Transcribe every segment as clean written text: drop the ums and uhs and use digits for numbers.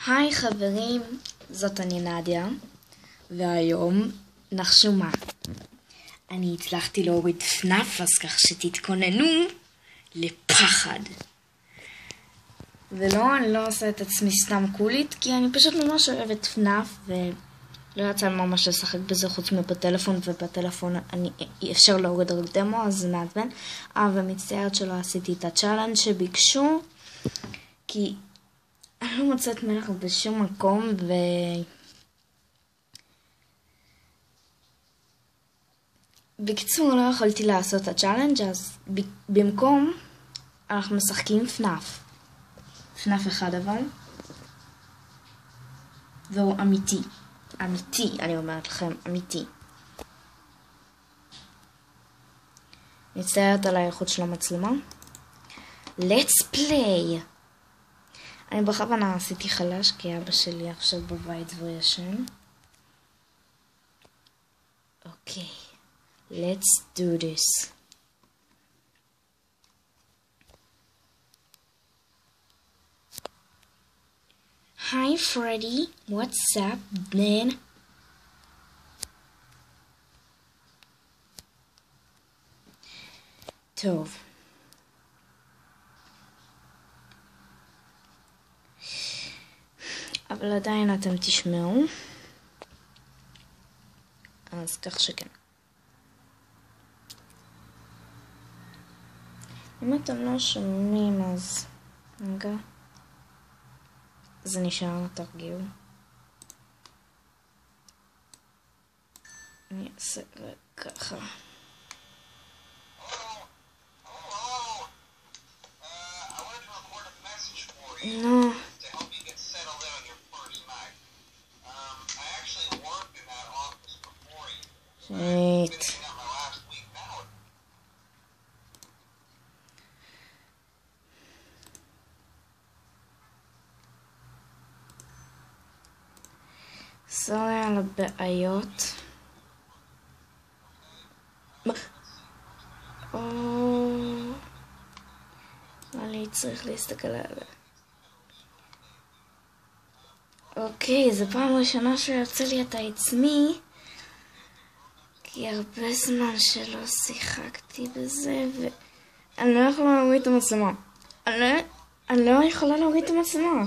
היי חברים, זאת אני נדיה, והיום נחשו מה. אני הצלחתי להוריד פנאף, אז כך שתתכוננו לפחד. ולא, אני לא עושה את עצמי סתם קולית, כי אני פשוט ממש אוהבת פנאף, ולא יצא ממש לשחק בזה חוץ מבטלפון, ובטלפון אפשר להוריד רק דמו, אז זה מעצבן. ומצטערת שלא עשיתי את הצ'אלנג' שביקשו, כי אני לא מוצאת מלך בשום מקום, בקיצור לא יכולתי לעשות את הצ'אלנג', אז במקום אנחנו משחקים פנאף. פנאף אחד אבל. והוא אמיתי. אמיתי, אני אומרת לכם, אמיתי. מצטערת על האיכות של המצלמה. Let's play! אני בכוונה עשיתי חלש, כי אבא שלי עכשיו בבית והוא ישן. אוקיי. Let's do this. Hi Freddy, what's up man? טוב. אבל עדיין אתם תשמעו. אז כך שכן. אם אתם לא שומעים אז רגע, זה נשאר, תרגיעו. אני אעשה ככה. נו. שיט. סורי על הבעיות. אני צריך להסתכל על זה. אוקיי, זו פעם ראשונה שיוצא לי את עצמי, כי הרבה זמן שלא שיחקתי בזה, ואני לא יכולה להוריד את המצלמה. אני לא יכולה להוריד את המצלמה.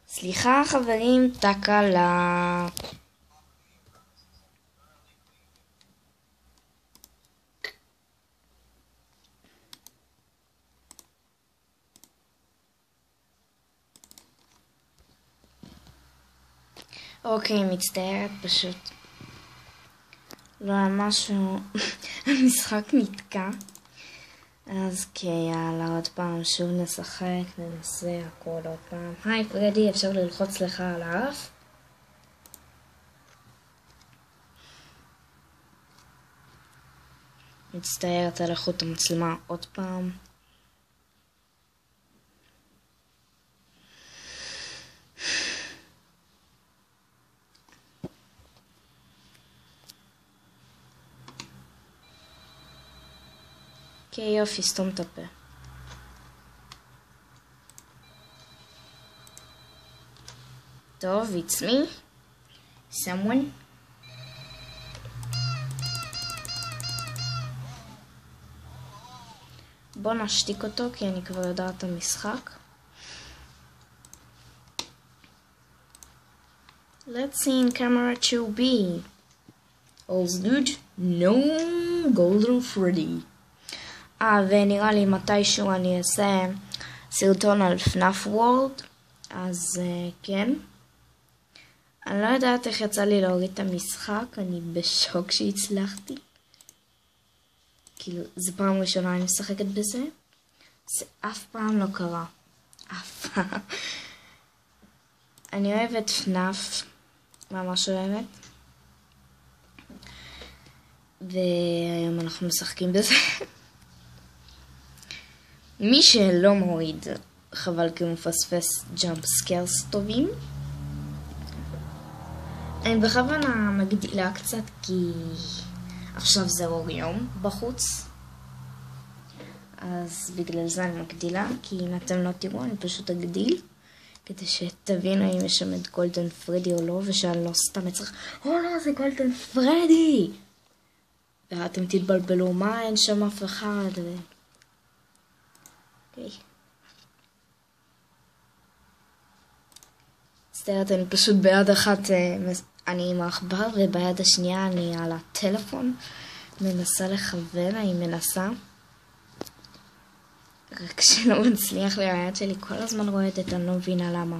סליחה חברים, תקלה. אוקיי, מצטערת פשוט. לא היה משהו, המשחק נתקע. אז יאללה, עוד פעם, שוב נשחק, ננסה הכל עוד פעם. היי פרדי, אפשר ללחוץ לך על האף? מצטערת על איכות המצלמה עוד פעם. אוקיי, יופי, סתום את הפה. טוב, it's me. Someone. בוא נשתיק אותו, כי אני כבר יודעת את המשחק. Let's see in camera 2B. All's good? No golden Freddy. ונראה לי מתישהו אני אעשה סרטון על FNAF World, אז כן. אני לא יודעת איך יצא לי להוריד את המשחק, אני בשוק שהצלחתי. כאילו, זו פעם ראשונה אני משחקת בזה. זה אף פעם לא קרה. אף פעם. אני אוהבת FNAF, ממש אוהבת. והיום אנחנו משחקים בזה. מי שלא מוריד, חבל כי הוא מפספס ג'אמפ סקיירס טובים. אני בכוונה מגדילה קצת כי עכשיו זה אור יום בחוץ. אז בגלל זה אני מגדילה, כי אם אתם לא תראו אני פשוט אגדיל. כדי שתבין האם יש שם את גולדן פרדי או לא, ושאני לא סתם אצלך, לא, זה גולדן פרדי! ואתם תתבלבלו, מה, אין שם אף אחד. אוקיי. מצטערת, אני פשוט ביד אחת, אני עם העכבר, וביד השנייה אני על הטלפון, מנסה לכוון, אני מנסה. רק שלא מצליח לי, היד שלי כל הזמן רועדת, אני לא מבינה למה.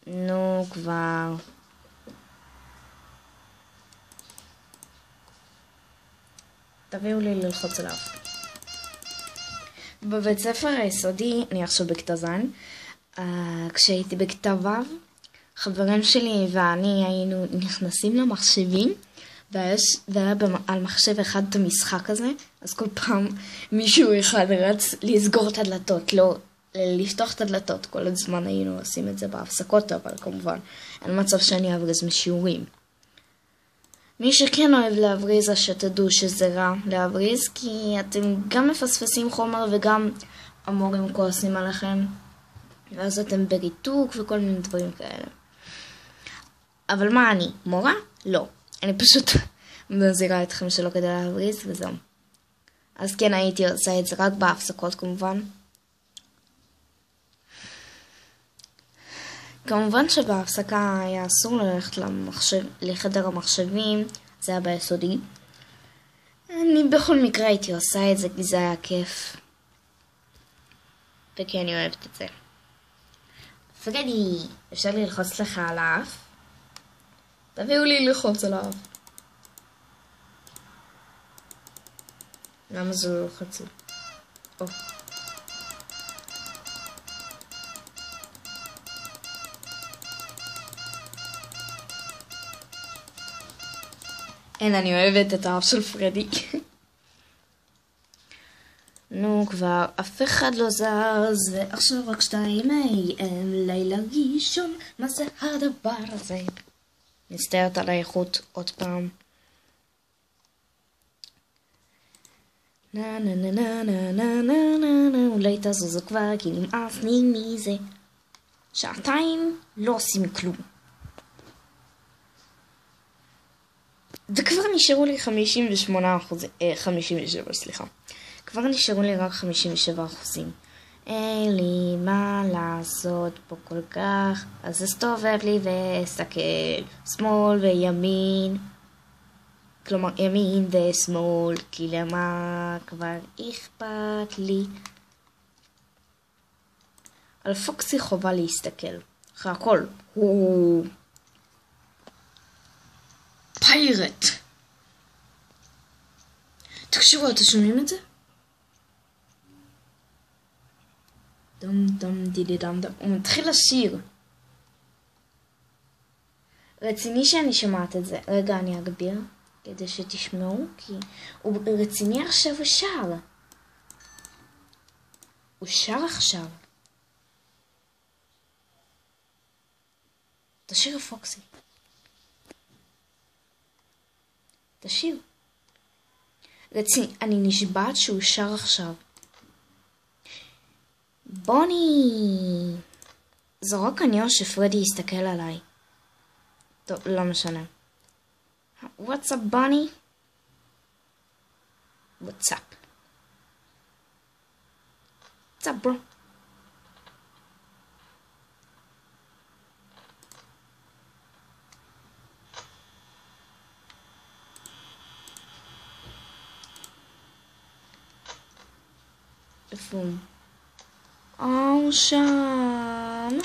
נו, כבר. תביאו לי ללחוץ עליו. בבית ספר היסודי, אני עכשיו בכיתה ז', כשהייתי בכיתה ו', חברים שלי ואני היינו נכנסים למחשבים, והיה על מחשב אחד את המשחק הזה, אז כל פעם מישהו אחד רץ לסגור את הדלתות, לא לפתוח את הדלתות. כל הזמן היינו עושים את זה בהפסקות, אבל כמובן אין מצב שאני אבריז משיעורים. מי שכן אוהב להבריז, אז שתדעו שזה רע להבריז, כי אתם גם מפספסים חומר וגם המורים כועסים עליכם, ואז אתם בריתוק וכל מיני דברים כאלה. אבל מה אני? מורה? לא. אני פשוט מזהירה אתכם שלא כדי להבריז וזהו. אז כן, הייתי עושה את זה רק בהפסקות כמובן. כמובן שבהפסקה היה אסור ללכת לחדר המחשבים, זה היה ביסודי. אני בכל מקרה הייתי עושה את זה כי זה היה כיף. וכי אני אוהבת את זה. פרדי, אפשר לי ללחוץ לך על האף? תביאו לי ללחוץ על האף. למה זה לא ללחוץ לי? אין, אני אוהבת את האף של פרדי. נו כבר, אף אחד לא זז, ועכשיו רק 2 AM, לילה ראשון, מה זה הדבר הזה? נסתרת על האיכות עוד פעם. נה נה נה נה נה נה נה נה, אולי תזוזו כבר, כי נמאס לי מזה. 2 לא עושים כלום. וכבר נשארו לי 57, סליחה. כבר נשארו לי רק 57%. אין לי מה לעשות פה כל כך, אז אסתובב לי ואסתכל שמאל וימין. כלומר ימין ושמאל, כי למה כבר אכפת לי. על פוקסי חובה להסתכל. אחרי הכל, הוא פיירט. תקשיבו, אתם שומעים את זה? דם דם דידי דם דם. הוא מתחיל לשיר. רציני שאני שומעת את זה. רגע, אני אגביר כדי שתשמעו, כי הוא רציני עכשיו, הוא שר. הוא שר עכשיו. תשיר פוקסי. תשיר. רציני, אני נשבעת שהוא שר עכשיו. בוני. זו רק אני או שפרדי יסתכל עליי. טוב, לא משנה. What's up, Bonnie? What's up? What's up, bro? איפה? שם.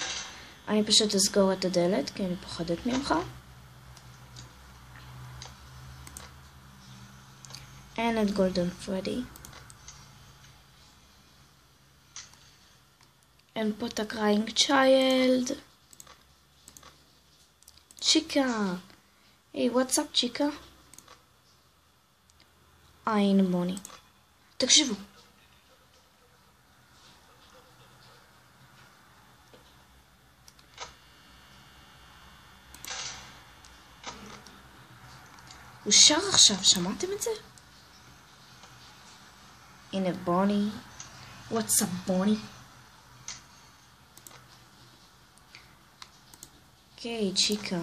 אני פשוט אסגור את הדלת, כי אני פוחדת ממך. אין את גולדן פרדי. אין פה את הקריינג צ'יילד. צ'יקה. היי, וואטס אפ צ'יקה? הנה בוני. תקשיבו. הוא שר עכשיו, שמעתם את זה? הנה בוני. What's up בוני? אוקיי, צ'יקה.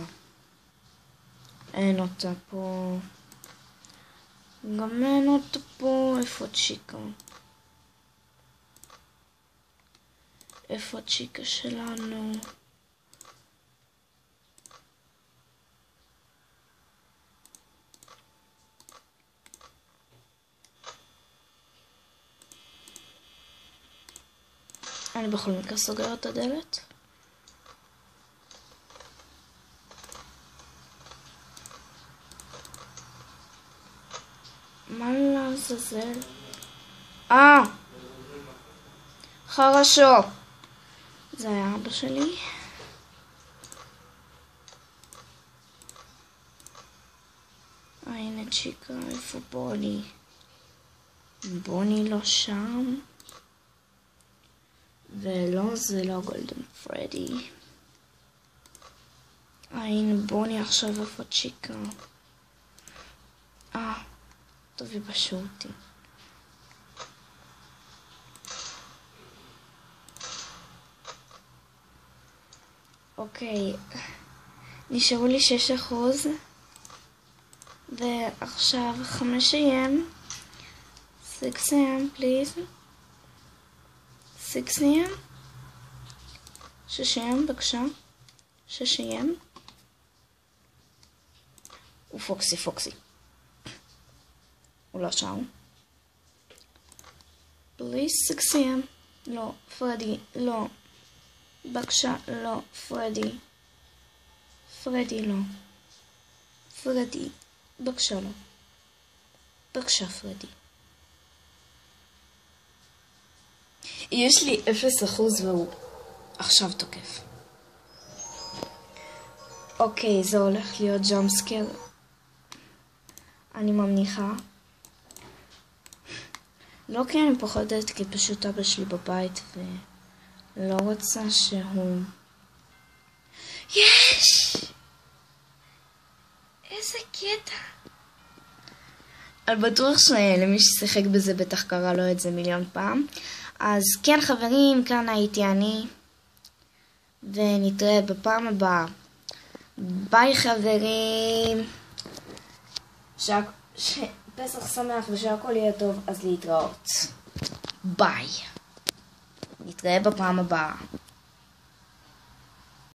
אין אותה פה. גם אין אותה פה. איפה צ'יקה? איפה צ'יקה שלנו? אני בכל מקרה סוגר את הדלת. מה לעזאזל? חרשו. זה היה אבא שלי. הנה צ'יקה, איפה בוני? בוני לא שם. ולא, זה לא גולדן פרדי. הנה בוני עכשיו, איפה צ'יקה? טוב, יבשו אותי. אוקיי, נשארו לי 6%. ועכשיו 5 AM. 6 AM, please. 6 AM. 6 AM, בבקשה. 6 AM. ופוקסי, פוקסי. הוא לא שם. please 6 AM. לא, פרדי, לא. בבקשה, לא, פרדי. פרדי, לא. פרדי, בבקשה, לא. בבקשה, פרדי. יש לי 0% והוא עכשיו תוקף. אוקיי, זה הולך להיות ג'אמפסקר. אני ממניחה. לא כי אני פוחדת, כי פשוט אבא שלי בבית ולא רוצה שהוא... יש! איזה קטע. אני בטוח שלמי ששיחק בזה בטח קרא לו את זה מיליון פעם. אז כן חברים, כאן הייתי אני. ונתראה בפעם הבאה. ביי חברים. פסח שמח ושהכל יהיה טוב, אז להתראות. ביי. נתראה בפעם הבאה.